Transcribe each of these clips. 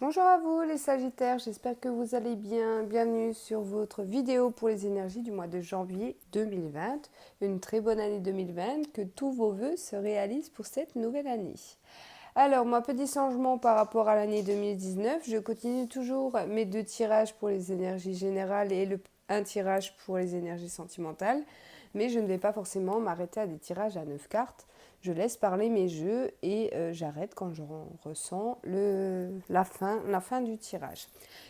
Bonjour à vous les Sagittaires, j'espère que vous allez bien. Bienvenue sur votre vidéo pour les énergies du mois de janvier 2020. Une très bonne année 2020, que tous vos vœux se réalisent pour cette nouvelle année. Alors, moi, petit changement par rapport à l'année 2019, je continue toujours mes 2 tirages pour les énergies générales et un tirage pour les énergies sentimentales, mais je ne vais pas forcément m'arrêter à des tirages à 9 cartes. Je laisse parler mes jeux et j'arrête quand je ressens la fin du tirage.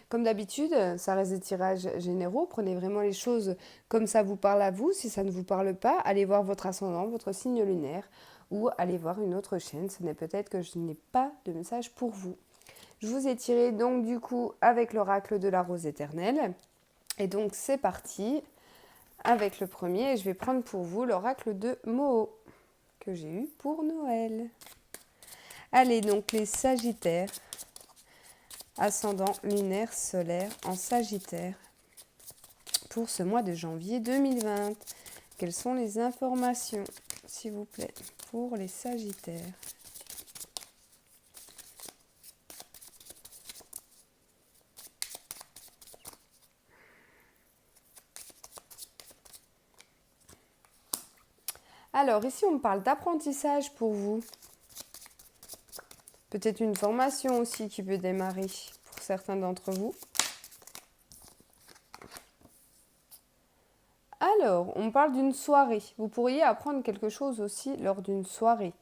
Comme d'habitude, ça reste des tirages généraux. Prenez vraiment les choses comme ça vous parle à vous. Si ça ne vous parle pas, allez voir votre ascendant, votre signe lunaire ou allez voir une autre chaîne. Ce n'est peut-être que je n'ai pas de message pour vous. Je vous ai tiré donc du coup avec l'oracle de la rose éternelle. Et donc c'est parti avec le premier. Et je vais prendre pour vous l'oracle de Moho que j'ai eu pour Noël. Allez, donc les Sagittaires, ascendant lunaire solaire en Sagittaire, pour ce mois de janvier 2020. Quelles sont les informations, s'il vous plaît, pour les Sagittaires? Alors, ici, on me parle d'apprentissage pour vous. Peut-être une formation aussi qui peut démarrer pour certains d'entre vous. Alors, on parle d'une soirée. Vous pourriez apprendre quelque chose aussi lors d'une soirée.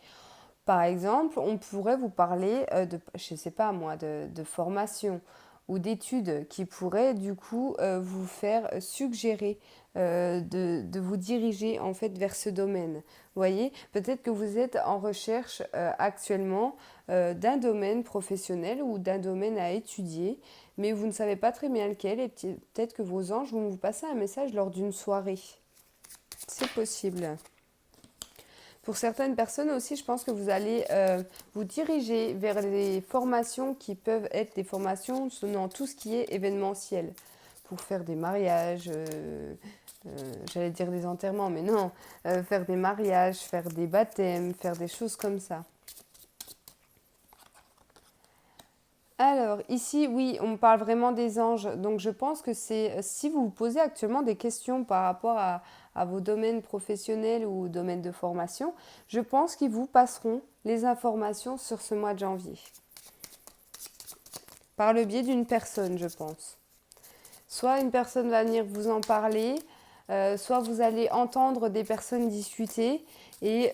Par exemple, on pourrait vous parler je ne sais pas moi, de formation ou d'études qui pourraient du coup vous faire suggérer de vous diriger en fait vers ce domaine. Vous voyez, peut-être que vous êtes en recherche actuellement d'un domaine professionnel ou d'un domaine à étudier, mais vous ne savez pas très bien lequel et peut-être que vos anges vont vous passer un message lors d'une soirée. C'est possible. Pour certaines personnes aussi, je pense que vous allez vous diriger vers les formations qui peuvent être des formations dans tout ce qui est événementiel. Pour faire des mariages, j'allais dire des enterrements, mais non, faire des mariages, faire des baptêmes, faire des choses comme ça. Alors, ici, oui, on parle vraiment des anges. Donc, je pense que c'est si vous vous posez actuellement des questions par rapport à vos domaines professionnels ou domaines de formation, je pense qu'ils vous passeront les informations sur ce mois de janvier. Par le biais d'une personne, je pense. Soit une personne va venir vous en parler, soit vous allez entendre des personnes discuter et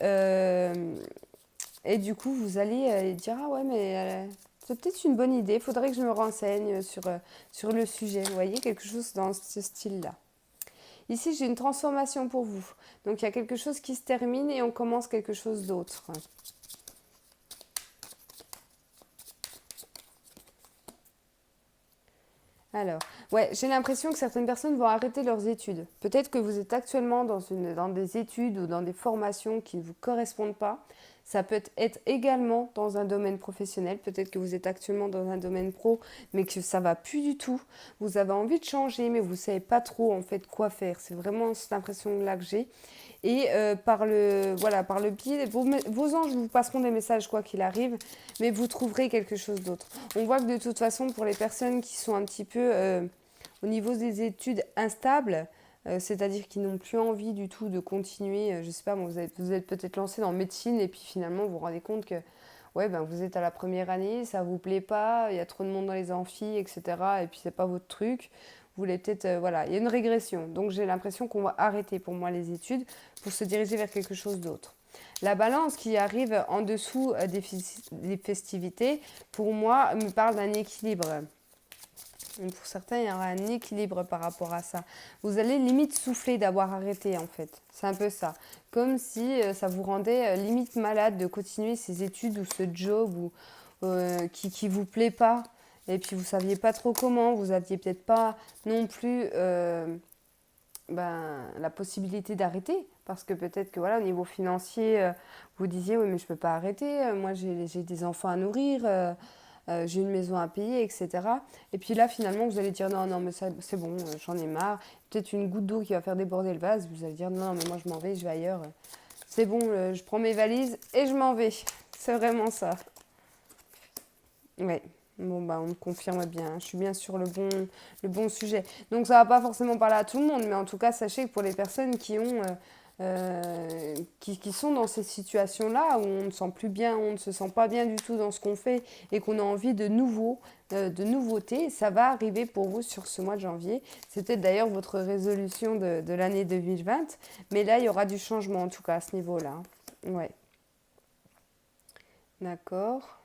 du coup, vous allez dire ah ouais, mais c'est peut-être une bonne idée, il faudrait que je me renseigne sur le sujet. Vous voyez, quelque chose dans ce style-là. Ici, j'ai une transformation pour vous. Donc, il y a quelque chose qui se termine et on commence quelque chose d'autre. Alors, ouais, j'ai l'impression que certaines personnes vont arrêter leurs études. Peut-être que vous êtes actuellement dans des études ou dans des formations qui ne vous correspondent pas. Ça peut être également dans un domaine professionnel. Peut-être que vous êtes actuellement dans un domaine pro, mais que ça ne va plus du tout. Vous avez envie de changer, mais vous ne savez pas trop en fait quoi faire. C'est vraiment cette impression-là que j'ai. Et par le biais, vos anges vous passeront des messages quoi qu'il arrive, mais vous trouverez quelque chose d'autre. On voit que de toute façon, pour les personnes qui sont un petit peu au niveau des études instables, c'est-à-dire qui n'ont plus envie du tout de continuer, je ne sais pas, vous êtes peut-être lancé dans médecine et puis finalement vous vous rendez compte que ouais, ben, vous êtes à la première année, ça ne vous plaît pas, il y a trop de monde dans les amphis, etc. Et puis c'est pas votre truc. Vous voulez peut-être, voilà, il y a une régression. Donc j'ai l'impression qu'on va arrêter pour moi les études pour se diriger vers quelque chose d'autre. La balance qui arrive en dessous des festivités, pour moi, me parle d'un équilibre. Donc pour certains, il y aura un équilibre par rapport à ça. Vous allez limite souffler d'avoir arrêté en fait. C'est un peu ça. Comme si ça vous rendait limite malade de continuer ces études ou ce job qui vous plaît pas. Et puis vous saviez pas trop comment. Vous aviez peut-être pas non plus la possibilité d'arrêter. Parce que peut-être que voilà, au niveau financier, vous disiez oui mais je peux pas arrêter. Moi j'ai des enfants à nourrir. J'ai une maison à payer, etc. Et puis là, finalement, vous allez dire non, non, mais ça, c'est bon, j'en ai marre. Peut-être une goutte d'eau qui va faire déborder le vase. Vous allez dire non, mais moi, je m'en vais, je vais ailleurs. C'est bon, je prends mes valises et je m'en vais. C'est vraiment ça. Ouais. Bon, bah, on me confirme bien, hein. Je suis bien sur le bon sujet. Donc, ça va pas forcément parler à tout le monde, mais en tout cas, sachez que pour les personnes qui sont dans ces situations-là, où on ne sent plus bien, on ne se sent pas bien du tout dans ce qu'on fait et qu'on a envie de nouveautés, ça va arriver pour vous sur ce mois de janvier. C'était d'ailleurs votre résolution de l'année 2020, mais là, il y aura du changement en tout cas à ce niveau-là, hein. Ouais, d'accord.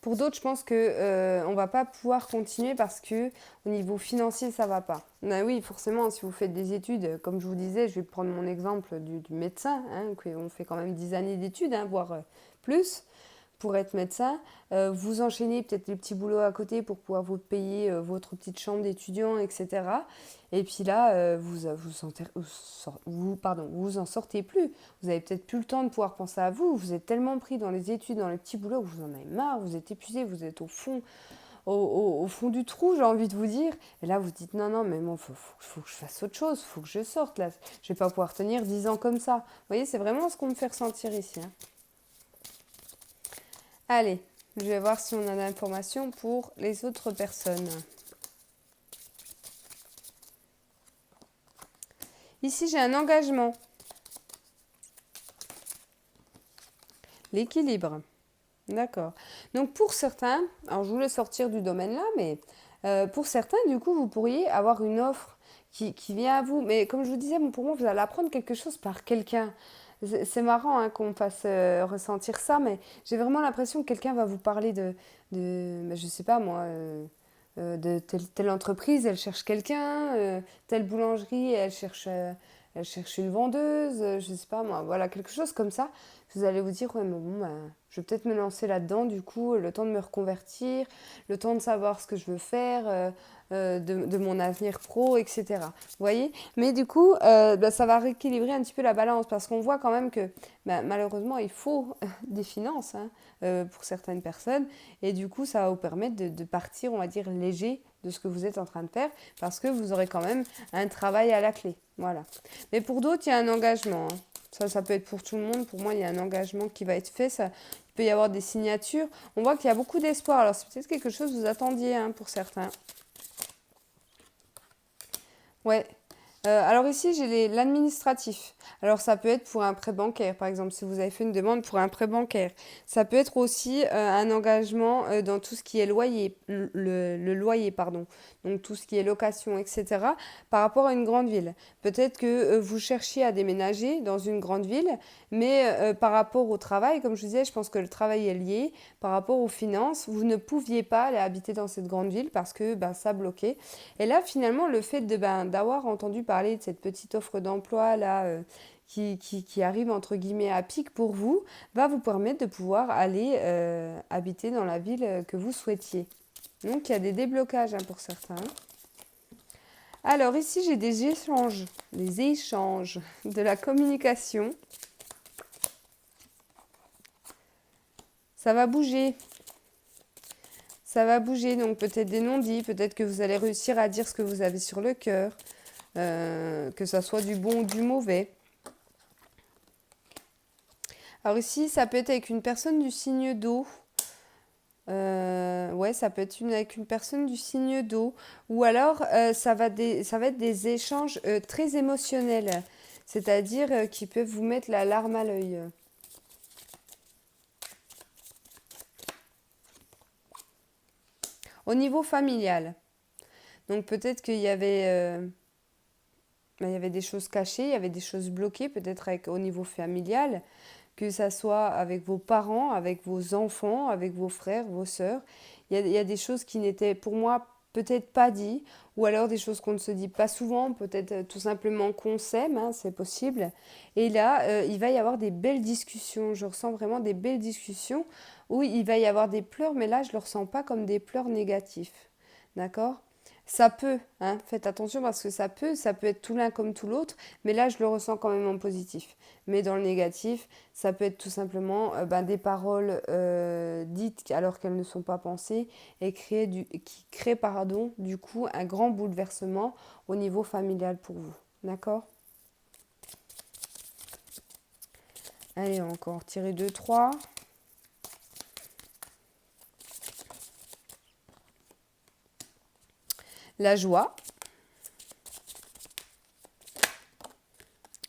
Pour d'autres, je pense que on va pas pouvoir continuer parce que au niveau financier, ça va pas. Ah oui, forcément, si vous faites des études, comme je vous disais, je vais prendre mon exemple du médecin, hein, on fait quand même 10 années d'études, hein, voire plus pour être médecin. Vous enchaînez peut-être les petits boulots à côté pour pouvoir vous payer votre petite chambre d'étudiant, etc. Et puis là, vous en sortez plus. Vous avez peut-être plus le temps de pouvoir penser à vous. Vous êtes tellement pris dans les études, dans les petits boulots, que vous en avez marre, vous êtes épuisé, vous êtes au fond, au fond du trou, j'ai envie de vous dire. Et là, vous dites non, non, mais bon, faut que je fasse autre chose, faut que je sorte là. Je vais pas pouvoir tenir 10 ans comme ça. Vous voyez, c'est vraiment ce qu'on me fait ressentir ici, hein. Allez, je vais voir si on a l'information pour les autres personnes. Ici, j'ai un engagement. L'équilibre. D'accord. Donc pour certains, alors je voulais sortir du domaine là, mais pour certains, du coup, vous pourriez avoir une offre qui vient à vous. Mais comme je vous disais, bon, pour moi, vous allez apprendre quelque chose par quelqu'un. C'est marrant hein, qu'on me fasse ressentir ça, mais j'ai vraiment l'impression que quelqu'un va vous parler je sais pas moi, de telle entreprise, elle cherche quelqu'un, telle boulangerie, elle cherche une vendeuse, je sais pas moi, voilà, quelque chose comme ça. Vous allez vous dire, ouais, mais bon, bah, je vais peut-être me lancer là-dedans, du coup, le temps de me reconvertir, le temps de savoir ce que je veux faire, de mon avenir pro, etc. Vous voyez? Mais du coup, bah, ça va rééquilibrer un petit peu la balance parce qu'on voit quand même que bah, malheureusement, il faut des finances hein, pour certaines personnes. Et du coup, ça va vous permettre de partir, on va dire, léger de ce que vous êtes en train de faire parce que vous aurez quand même un travail à la clé. Voilà. Mais pour d'autres, il y a un engagement, hein. Ça peut être pour tout le monde. Pour moi, il y a un engagement qui va être fait. Ça, il peut y avoir des signatures. On voit qu'il y a beaucoup d'espoir. Alors, c'est peut-être quelque chose que vous attendiez hein, pour certains. Ouais. Alors ici, j'ai l'administratif. Alors ça peut être pour un prêt bancaire, par exemple, si vous avez fait une demande pour un prêt bancaire. Ça peut être aussi un engagement dans tout ce qui est loyer, le loyer, pardon. Donc tout ce qui est location, etc. Par rapport à une grande ville. Peut-être que vous cherchiez à déménager dans une grande ville, mais par rapport au travail, comme je vous disais, je pense que le travail est lié. Par rapport aux finances, vous ne pouviez pas aller habiter dans cette grande ville parce que ben, ça bloquait. Et là, finalement, le fait d'avoir entendu parler de cette petite offre d'emploi là, qui arrive entre guillemets à pic pour vous, va vous permettre de pouvoir aller habiter dans la ville que vous souhaitiez. Donc, il y a des déblocages hein, pour certains. Alors, ici, j'ai des échanges, de la communication. Ça va bouger. Ça va bouger, donc peut-être des non-dits, peut-être que vous allez réussir à dire ce que vous avez sur le cœur. Que ça soit du bon ou du mauvais. Alors ici, ça peut être avec une personne du signe d'eau. Ouais, ça peut être avec une personne du signe d'eau. Ou alors, ça va être des échanges très émotionnels. C'est-à-dire qui peuvent vous mettre la larme à l'œil. Au niveau familial. Donc peut-être il y avait des choses cachées, il y avait des choses bloquées, peut-être au niveau familial. Que ça soit avec vos parents, avec vos enfants, avec vos frères, vos sœurs. Il y a des choses qui n'étaient pour moi peut-être pas dites, ou alors des choses qu'on ne se dit pas souvent, peut-être tout simplement qu'on s'aime, hein, c'est possible. Et là, il va y avoir des belles discussions, je ressens vraiment des belles discussions, où il va y avoir des pleurs, mais là, je ne le ressens pas comme des pleurs négatifs. D'accord? Ça peut, hein, faites attention parce que ça peut être tout l'un comme tout l'autre, mais là je le ressens quand même en positif. Mais dans le négatif, ça peut être tout simplement ben, des paroles dites alors qu'elles ne sont pas pensées et qui créent pardon, du coup un grand bouleversement au niveau familial pour vous. D'accord? Allez, on va encore tirer 2, 3. La joie.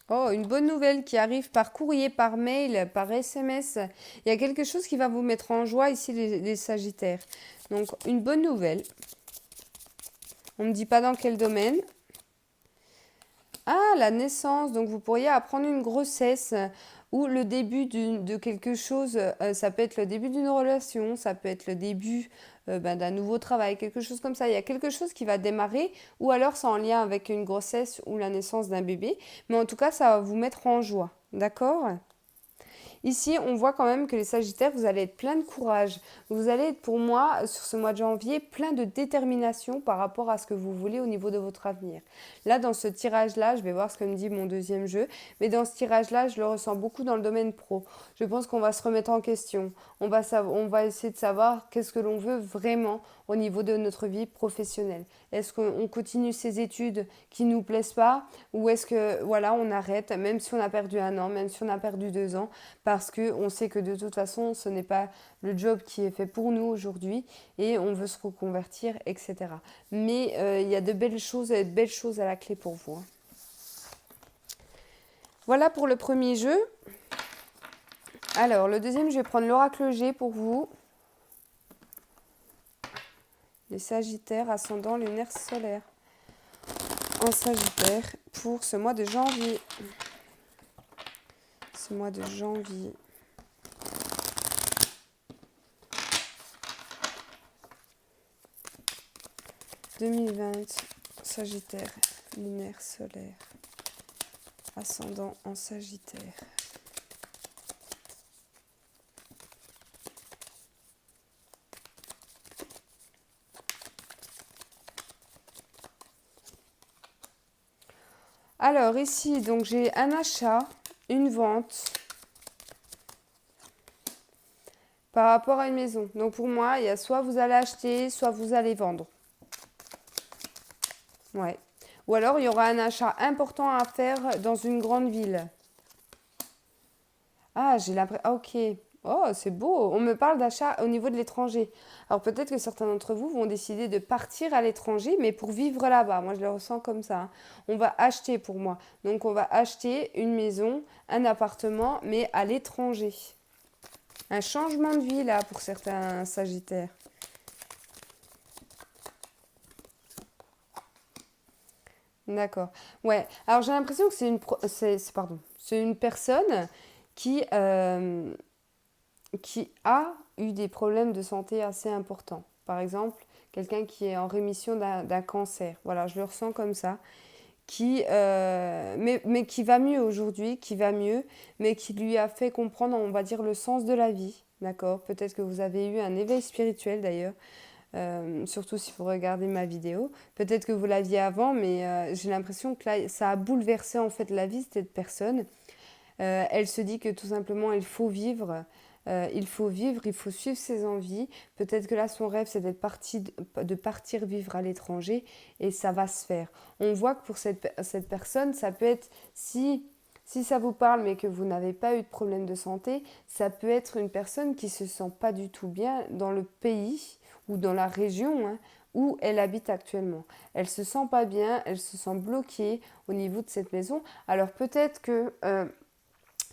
Oh, une bonne nouvelle qui arrive par courrier, par mail, par SMS. Il y a quelque chose qui va vous mettre en joie ici, les Sagittaires. Donc, une bonne nouvelle. On ne me dit pas dans quel domaine. Ah, la naissance. Donc, vous pourriez apprendre une grossesse ou le début de quelque chose. Ça peut être le début d'une relation, ça peut être le début d'un nouveau travail, quelque chose comme ça. Il y a quelque chose qui va démarrer ou alors c'est en lien avec une grossesse ou la naissance d'un bébé. Mais en tout cas, ça va vous mettre en joie. D'accord ? Ici, on voit quand même que les Sagittaires, vous allez être plein de courage. Vous allez être pour moi, sur ce mois de janvier, plein de détermination par rapport à ce que vous voulez au niveau de votre avenir. Là, dans ce tirage-là, je vais voir ce que me dit mon deuxième jeu, mais dans ce tirage-là, je le ressens beaucoup dans le domaine pro. Je pense qu'on va se remettre en question. On va essayer de savoir qu'est-ce que l'on veut vraiment au niveau de notre vie professionnelle. Est-ce qu'on continue ces études qui ne nous plaisent pas ou est-ce que voilà, on arrête, même si on a perdu 1 an, même si on a perdu 2 ans, parce qu'on sait que de toute façon, ce n'est pas le job qui est fait pour nous aujourd'hui et on veut se reconvertir, etc. Mais il y a de belles choses à la clé pour vous. Hein. Voilà pour le premier jeu. Alors, le deuxième, je vais prendre l'oracle G pour vous. Les Sagittaires, ascendant lunaire solaire. En Sagittaire pour ce mois de janvier. Ce mois de janvier. « 2020, Sagittaire, lunaire solaire, ascendant en Sagittaire. » Alors ici, donc j'ai un achat, une vente par rapport à une maison. Donc pour moi, il y a soit vous allez acheter, soit vous allez vendre. Ouais. Ou alors il y aura un achat important à faire dans une grande ville. Ah, j'ai l'impression... Ah, ok. Oh, c'est beau. On me parle d'achat au niveau de l'étranger. Alors peut-être que certains d'entre vous vont décider de partir à l'étranger, mais pour vivre là-bas. Moi, je le ressens comme ça. Hein. On va acheter pour moi. Donc on va acheter une maison, un appartement, mais à l'étranger. Un changement de vie là pour certains Sagittaires. D'accord. Ouais. Alors j'ai l'impression que c'est une personne qui a eu des problèmes de santé assez importants. Par exemple, quelqu'un qui est en rémission d'un cancer. Voilà, je le ressens comme ça. Mais qui va mieux aujourd'hui, qui va mieux, mais qui lui a fait comprendre, on va dire, le sens de la vie. D'accord ? Peut-être que vous avez eu un éveil spirituel d'ailleurs. Surtout si vous regardez ma vidéo. Peut-être que vous l'aviez avant, mais j'ai l'impression que là, ça a bouleversé en fait la vie de cette personne. Elle se dit que tout simplement, il faut vivre. Il faut vivre, il faut suivre ses envies. Peut-être que là, son rêve, c'est de partir vivre à l'étranger et ça va se faire. On voit que pour cette personne, ça peut être, si ça vous parle mais que vous n'avez pas eu de problème de santé, ça peut être une personne qui ne se sent pas du tout bien dans le pays ou dans la région hein, où elle habite actuellement. Elle ne se sent pas bien, elle se sent bloquée au niveau de cette maison. Alors peut-être que...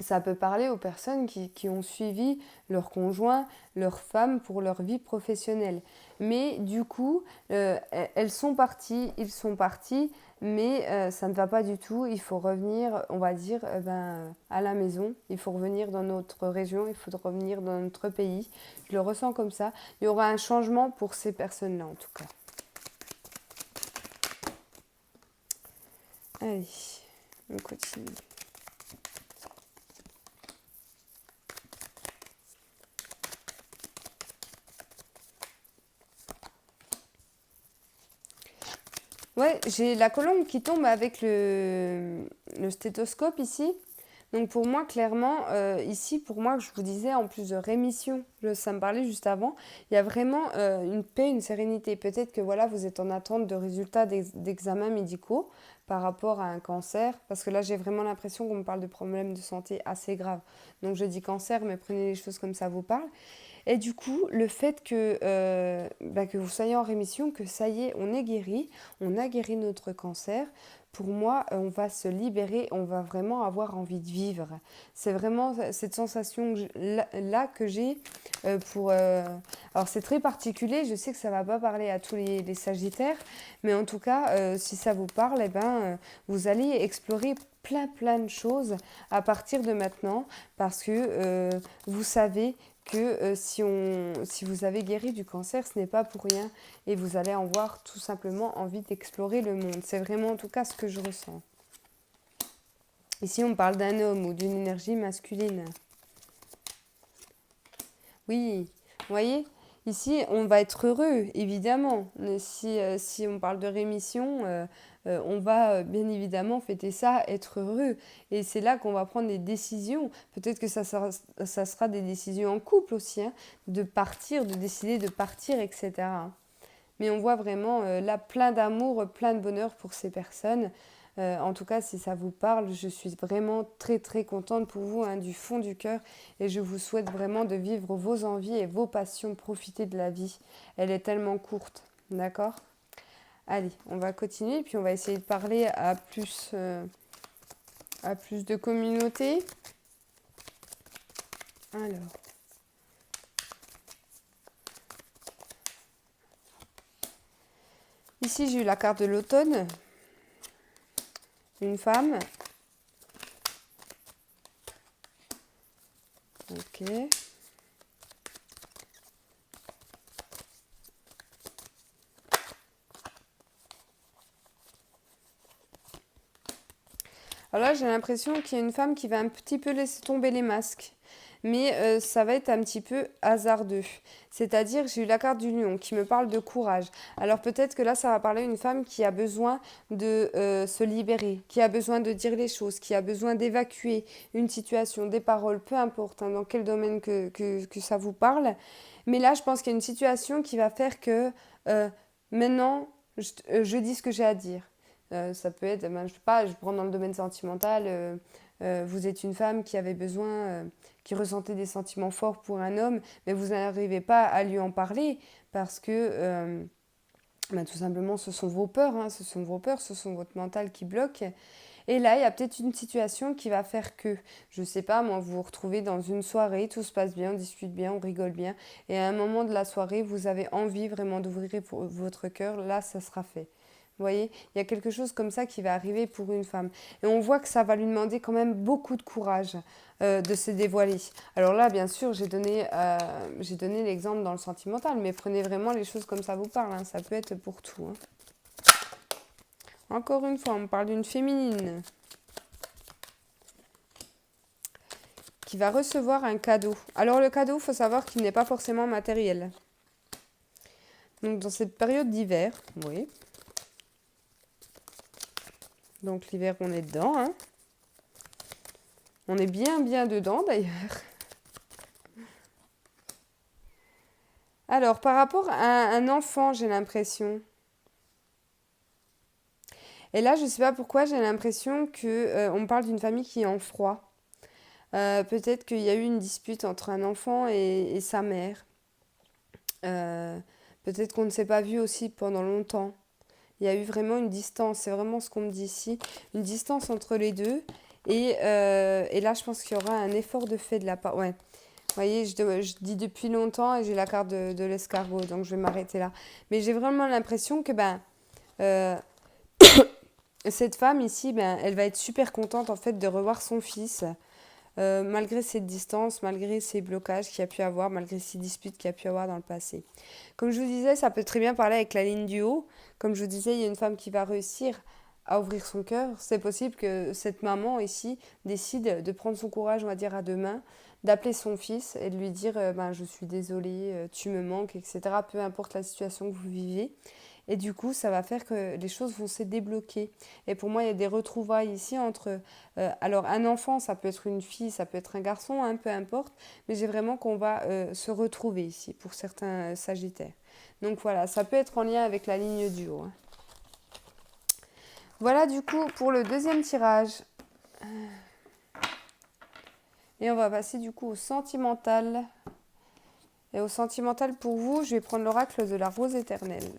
ça peut parler aux personnes qui ont suivi leur conjoint, leur femme pour leur vie professionnelle. Mais du coup, elles sont parties, ils sont partis, mais ça ne va pas du tout. Il faut revenir, on va dire, à la maison. Il faut revenir dans notre région, il faut revenir dans notre pays. Je le ressens comme ça. Il y aura un changement pour ces personnes-là, en tout cas. Allez, on continue. Ouais, j'ai la colombe qui tombe avec le stéthoscope ici. Donc pour moi, clairement, ici, pour moi, je vous disais, en plus de rémission, ça me parlait juste avant, il y a vraiment une paix, une sérénité. Peut-être que voilà, vous êtes en attente de résultats d'examens médicaux par rapport à un cancer, parce que là, j'ai vraiment l'impression qu'on me parle de problèmes de santé assez graves. Donc je dis cancer, mais prenez les choses comme ça vous parle. Et du coup, le fait que vous soyez en rémission, que ça y est, on est guéri, on a guéri notre cancer, pour moi, on va se libérer, on va vraiment avoir envie de vivre. C'est vraiment cette sensation là que j'ai pour... Alors c'est très particulier, je sais que ça ne va pas parler à tous les Sagittaires, mais en tout cas, si ça vous parle, eh ben, vous allez explorer plein de choses à partir de maintenant, parce que vous savez que si vous avez guéri du cancer, ce n'est pas pour rien et vous allez avoir tout simplement envie d'explorer le monde. C'est vraiment en tout cas ce que je ressens. Ici, on parle d'un homme ou d'une énergie masculine. Oui, vous voyez, ici, on va être heureux, évidemment. Mais si on parle de rémission, on va bien évidemment fêter ça, être heureux. Et c'est là qu'on va prendre des décisions. Peut-être que ça sera des décisions en couple aussi, hein, de partir, de décider de partir, etc. Mais on voit vraiment là plein d'amour, plein de bonheur pour ces personnes. En tout cas, si ça vous parle, je suis vraiment très contente pour vous, hein, du fond du cœur. Et je vous souhaite vraiment de vivre vos envies et vos passions, profiter de la vie. Elle est tellement courte, d'accord ? Allez, on va continuer, puis on va essayer de parler à plus de communautés. Alors. Ici, j'ai eu la carte de l'automne. Une femme. Ok. Alors là, j'ai l'impression qu'il y a une femme qui va un petit peu laisser tomber les masques. Mais ça va être un petit peu hasardeux. C'est-à-dire, j'ai eu la carte du lion qui me parle de courage. Alors peut-être que là, ça va parler à une femme qui a besoin de se libérer, qui a besoin de dire les choses, qui a besoin d'évacuer une situation, des paroles, peu importe, hein, dans quel domaine que ça vous parle. Mais là, je pense qu'il y a une situation qui va faire que maintenant, je dis ce que j'ai à dire. Ça peut être, ben, je sais pas, je prends dans le domaine sentimental, vous êtes une femme qui avait besoin, qui ressentait des sentiments forts pour un homme, mais vous n'arrivez pas à lui en parler parce que ben, tout simplement ce sont vos peurs, hein, ce sont vos peurs, ce sont votre mental qui bloque. Et là, il y a peut-être une situation qui va faire que, je ne sais pas, moi, vous vous retrouvez dans une soirée, tout se passe bien, on discute bien, on rigole bien, et à un moment de la soirée, vous avez envie vraiment d'ouvrir votre cœur, là, ça sera fait. Vous voyez, il y a quelque chose comme ça qui va arriver pour une femme. Et on voit que ça va lui demander quand même beaucoup de courage de se dévoiler. Alors là, bien sûr, j'ai donné l'exemple dans le sentimental, mais prenez vraiment les choses comme ça vous parle, hein, ça peut être pour tout. Hein. Encore une fois, on parle d'une féminine qui va recevoir un cadeau. Alors le cadeau, il faut savoir qu'il n'est pas forcément matériel. Donc dans cette période d'hiver, oui. Donc l'hiver, on est dedans. Hein. On est bien dedans d'ailleurs. Alors par rapport à un enfant, j'ai l'impression. Et là, je ne sais pas pourquoi, j'ai l'impression qu'on parle d'une famille qui est en froid. Peut-être qu'il y a eu une dispute entre un enfant et sa mère. Peut-être qu'on ne s'est pas vu aussi pendant longtemps. Il y a eu vraiment une distance, c'est vraiment ce qu'on me dit ici, une distance entre les deux. Et là, je pense qu'il y aura un effort de fait de la part. Ouais. Vous voyez, je dis depuis longtemps et j'ai la carte de l'escargot, donc je vais m'arrêter là. Mais j'ai vraiment l'impression que euh, cette femme ici, elle va être super contente en fait de revoir son fils. Malgré cette distance, malgré ces blocages qu'il y a pu avoir, malgré ces disputes qu'il y a pu avoir dans le passé. Comme je vous disais, ça peut très bien parler avec la ligne du haut. Comme je vous disais, il y a une femme qui va réussir à ouvrir son cœur. C'est possible que cette maman ici décide de prendre son courage, on va dire, à deux mains, d'appeler son fils et de lui dire je suis désolée, tu me manques, etc. Peu importe la situation que vous vivez. Et du coup, ça va faire que les choses vont se débloquer. Et pour moi, il y a des retrouvailles ici entre... alors, un enfant, ça peut être une fille, ça peut être un garçon, hein, peu importe. Mais j'ai vraiment qu'on va se retrouver ici pour certains sagittaires. Donc voilà, ça peut être en lien avec la ligne du haut, hein. Voilà du coup pour le deuxième tirage. Et on va passer du coup au sentimental. Et au sentimental pour vous, je vais prendre l'oracle de la rose éternelle.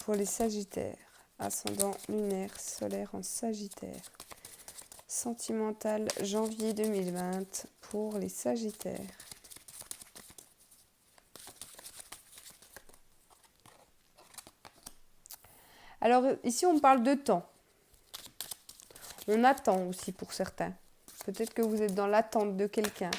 Pour les sagittaires, ascendant lunaire, solaire en sagittaire. Sentimental janvier 2020 pour les sagittaires. Alors ici on parle de temps. On attend aussi pour certains. Peut-être que vous êtes dans l'attente de quelqu'un.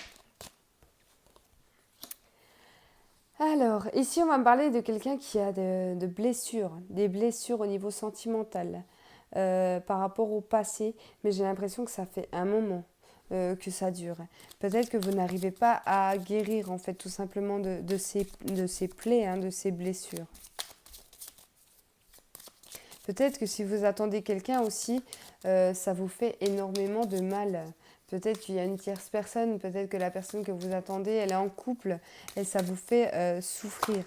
Alors, ici, on va me parler de quelqu'un qui a de blessures, des blessures au niveau sentimental par rapport au passé, mais j'ai l'impression que ça fait un moment que ça dure. Peut-être que vous n'arrivez pas à guérir, en fait, tout simplement de ces plaies, hein, de ces blessures. Peut-être que si vous attendez quelqu'un aussi, ça vous fait énormément de mal. Peut-être qu'il y a une tierce personne, peut-être que la personne que vous attendez, elle est en couple et ça vous fait souffrir.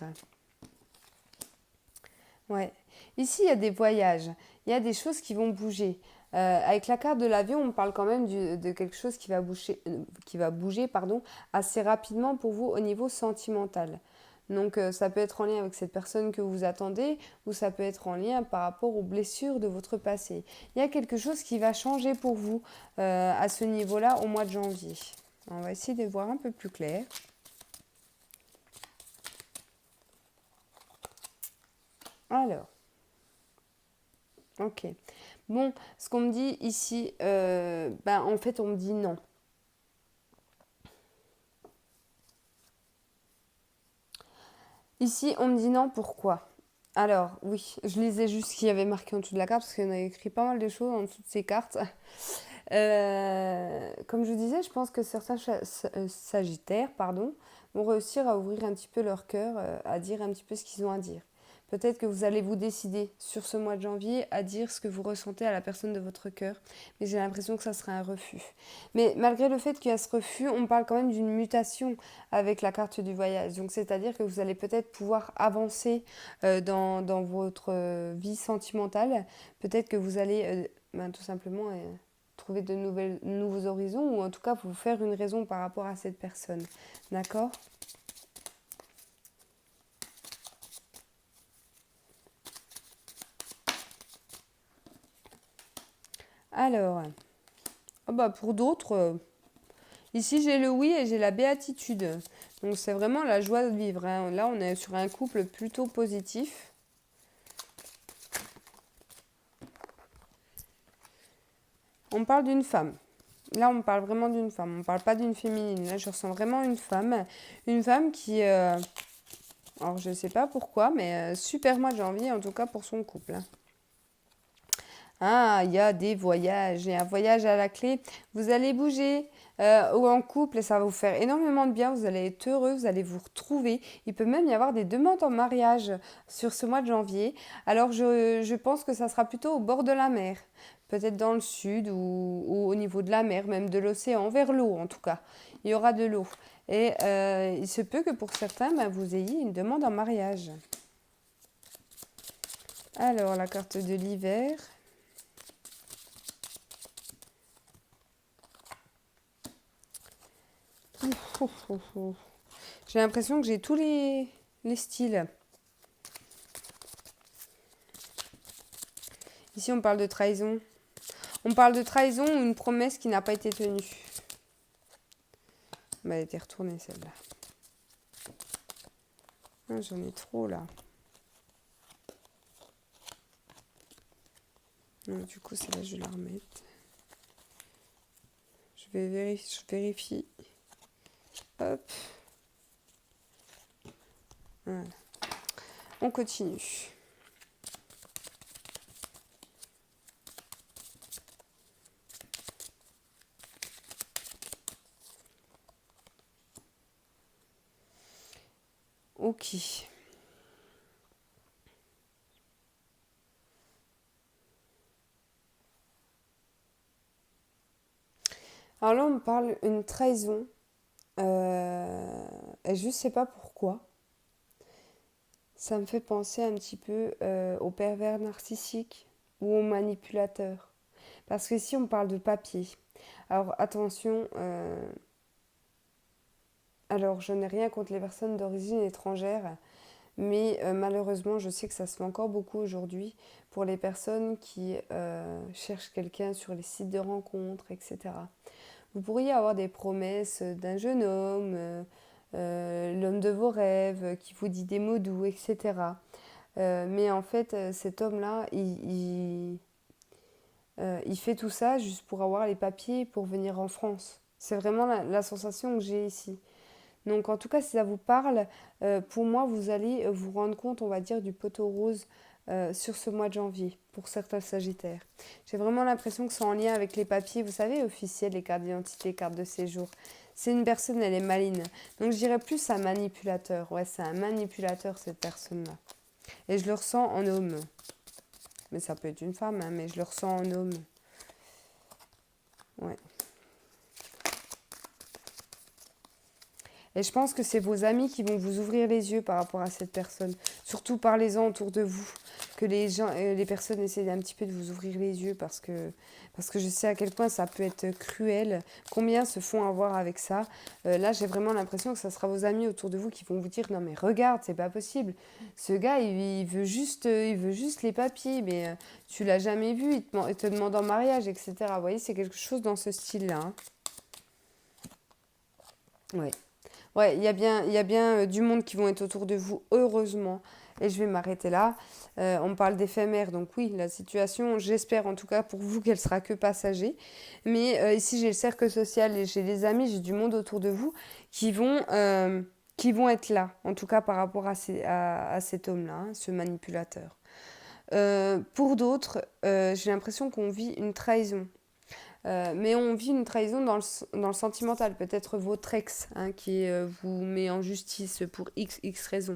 Ouais. Ici, il y a des voyages, il y a des choses qui vont bouger. Avec la carte de l'avion, on parle quand même de quelque chose qui va bouger pardon, assez rapidement pour vous au niveau sentimental. Donc ça peut être en lien avec cette personne que vous attendez ou ça peut être en lien par rapport aux blessures de votre passé. Il y a quelque chose qui va changer pour vous à ce niveau-là au mois de janvier. On va essayer de voir un peu plus clair. Alors, ok. Bon, ce qu'on me dit ici, en fait, on me dit non. Ici, on me dit non, pourquoi? Alors, oui, je lisais juste ce qu'il y avait marqué en dessous de la carte, parce qu'on a écrit pas mal de choses en dessous de ces cartes. Comme je vous disais, je pense que certains sagittaires, vont réussir à ouvrir un petit peu leur cœur, à dire un petit peu ce qu'ils ont à dire. Peut-être que vous allez vous décider sur ce mois de janvier à dire ce que vous ressentez à la personne de votre cœur, mais j'ai l'impression que ça sera un refus. Mais malgré le fait qu'il y a ce refus, on parle quand même d'une mutation avec la carte du voyage. Donc c'est-à-dire que vous allez peut-être pouvoir avancer dans votre vie sentimentale. Peut-être que vous allez tout simplement trouver nouveaux horizons ou en tout cas vous faire une raison par rapport à cette personne. D'accord ? Alors, pour d'autres, ici j'ai le oui et j'ai la béatitude. Donc c'est vraiment la joie de vivre, hein. Là on est sur un couple plutôt positif. On parle d'une femme. Là on parle vraiment d'une femme. On ne parle pas d'une féminine. Là je ressens vraiment une femme. Une femme qui... alors je ne sais pas pourquoi, mais super mois de janvier en tout cas pour son couple, hein. Ah, il y a des voyages et un voyage à la clé. Vous allez bouger ou en couple et ça va vous faire énormément de bien. Vous allez être heureux, vous allez vous retrouver. Il peut même y avoir des demandes en mariage sur ce mois de janvier. Alors je pense que ça sera plutôt au bord de la mer. Peut-être dans le sud ou au niveau de la mer, même de l'océan, vers l'eau en tout cas. Il y aura de l'eau. Et il se peut que pour certains, vous ayez une demande en mariage. Alors, la carte de l'hiver. J'ai l'impression que j'ai tous les styles. Ici, on parle de trahison. On parle de trahison ou une promesse qui n'a pas été tenue. Elle a été retournée, celle-là. Ah, j'en ai trop, là. Non, du coup, celle-là, je vais la remettre. Je vérifie. Hop. Voilà. On continue. Ok. Alors là, on me parle une trahison. Et je ne sais pas pourquoi. Ça me fait penser un petit peu au pervers narcissique ou au manipulateur. Parce que si on parle de papier, alors attention, alors je n'ai rien contre les personnes d'origine étrangère, mais malheureusement, je sais que ça se fait encore beaucoup aujourd'hui pour les personnes qui cherchent quelqu'un sur les sites de rencontres, etc. Vous pourriez avoir des promesses d'un jeune homme, l'homme de vos rêves, qui vous dit des mots doux, etc. Mais en fait, cet homme-là, il fait tout ça juste pour avoir les papiers pour venir en France. C'est vraiment la sensation que j'ai ici. Donc en tout cas, si ça vous parle, pour moi, vous allez vous rendre compte, on va dire, du poteau rose sur ce mois de janvier, pour certains sagittaires. J'ai vraiment l'impression que c'est en lien avec les papiers, vous savez, officiels, les cartes d'identité, cartes de séjour. C'est une personne, elle est maligne. Donc je dirais plus un manipulateur. Ouais, c'est un manipulateur, cette personne-là. Et je le ressens en homme. Mais ça peut être une femme, hein, mais je le ressens en homme. Ouais. Et je pense que c'est vos amis qui vont vous ouvrir les yeux par rapport à cette personne. Surtout parlez-en autour de vous. Que les gens, les personnes essaient un petit peu de vous ouvrir les yeux parce que je sais à quel point ça peut être cruel. Combien se font avoir avec ça. Là, j'ai vraiment l'impression que ça sera vos amis autour de vous qui vont vous dire non mais regarde, c'est pas possible. Ce gars, il veut juste les papiers, mais tu l'as jamais vu, il te demande en mariage, etc. Vous voyez, c'est quelque chose dans ce style-là. Hein. Ouais. Ouais, il y a bien du monde qui vont être autour de vous, heureusement. Et je vais m'arrêter là. On parle d'éphémère, donc oui, la situation, j'espère en tout cas pour vous qu'elle sera que passager. Mais ici, j'ai le cercle social et j'ai des amis, j'ai du monde autour de vous qui vont être là, en tout cas par rapport à cet homme-là, hein, ce manipulateur. Pour d'autres, j'ai l'impression qu'on vit une trahison. Mais on vit une trahison dans le sentimental, peut-être votre ex hein, qui vous met en justice pour x raisons.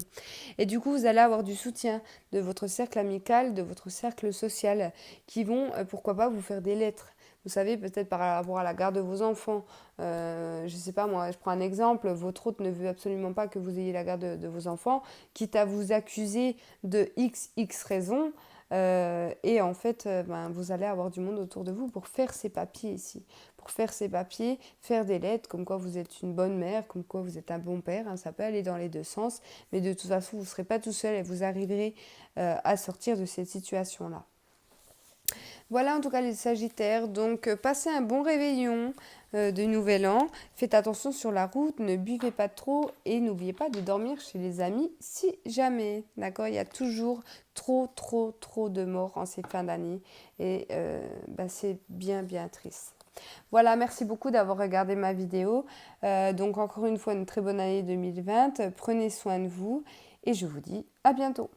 Et du coup, vous allez avoir du soutien de votre cercle amical, de votre cercle social, qui vont, pourquoi pas, vous faire des lettres. Vous savez, peut-être par rapport à la garde de vos enfants. Je ne sais pas, moi, je prends un exemple. Votre hôte ne veut absolument pas que vous ayez la garde de vos enfants, quitte à vous accuser de x raisons. Et en fait, ben, vous allez avoir du monde autour de vous pour faire ces papiers ici. Pour faire ces papiers, faire des lettres comme quoi vous êtes une bonne mère, comme quoi vous êtes un bon père. Hein, ça peut aller dans les deux sens. Mais de toute façon, vous ne serez pas tout seul et vous arriverez à sortir de cette situation-là. Voilà en tout cas les Sagittaires. Donc passez un bon réveillon de Nouvel An. Faites attention sur la route, ne buvez pas trop et n'oubliez pas de dormir chez les amis si jamais. D'accord. Il y a toujours trop de morts en ces fins d'année et bah, c'est bien triste. Voilà, merci beaucoup d'avoir regardé ma vidéo. Donc encore une fois, une très bonne année 2020. Prenez soin de vous et je vous dis à bientôt.